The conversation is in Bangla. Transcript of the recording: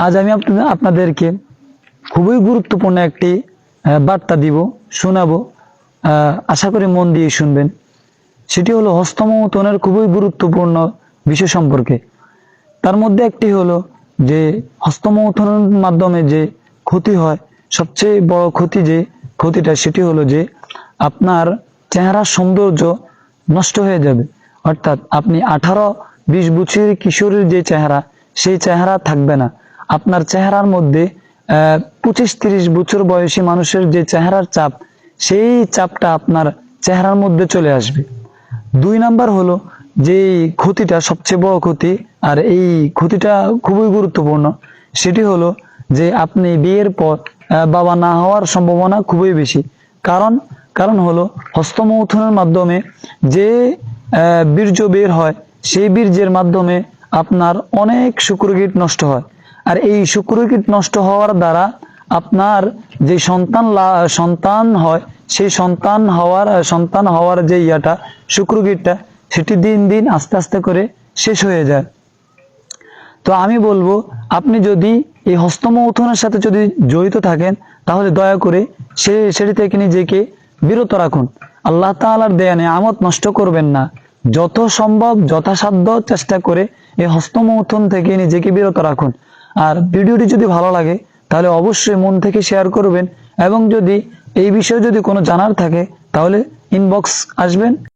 আজ আমি আপনাদেরকে খুবই গুরুত্বপূর্ণ একটি বার্তা দিব, শোনাবো। আশা করি মন দিয়ে শুনবেন। সেটি হলো হস্তমৈথুনের খুবই গুরুত্বপূর্ণ বিষয় সম্পর্কে। তার মধ্যে একটি হলো যে হস্তমৈথুনের মাধ্যমে যে ক্ষতি হয়, সবচেয়ে বড় ক্ষতিটা সেটি হলো যে আপনার চেহারার সৌন্দর্য নষ্ট হয়ে যাবে। অর্থাৎ আপনি 18-20 বছরের কিশোরের যে চেহারা, সেই চেহারা থাকবে না। আপনার চেহারার মধ্যে 25-30 বছর বয়সী মানুষের যে চেহারার চাপ, সেই চাপটা আপনার চেহারার মধ্যে চলে আসবে। 2 নাম্বার হলো যে ক্ষতিটা সবচেয়ে বড় ক্ষতি, আর এই ক্ষতিটা খুবই গুরুত্বপূর্ণ। সেটি হলো যে আপনি বিয়ের পর বাবা না হওয়ার সম্ভাবনা খুবই বেশি। কারণ হলো হস্তমৈথুনের মাধ্যমে যে বীর্য বের হয়, সেই বীর্যের মাধ্যমে আপনার অনেক শুক্রকীট নষ্ট হয়। আর এই শুক্রকীট নষ্ট হওয়ার দ্বারা আপনার যে সন্তান হয়, সেই সন্তান হওয়ার যে শুক্রকীটটা, সেটি দিন দিন আস্তে আস্তে করে শেষ হয়ে যায়। তো আমি বলবো, আপনি যদি এই হস্তমৈথুনের সাথে যদি জড়িত থাকেন, তাহলে দয়া করে সেটি থেকে নিজেকে বিরত রাখুন। আল্লাহ তাআলার দেয়া নেয়ামত নষ্ট করবেন না। যত সম্ভব যথাসাধ্য চেষ্টা করে এই হস্তমৈথুন থেকে নিজেকে বিরত রাখুন। আর ভিডিওটি যদি ভালো লাগে তাহলে অবশ্যই মন থেকে শেয়ার করবেন, এবং যদি এই বিষয়ে যদি কোনো জানার থাকে তাহলে ইনবক্স আসবেন।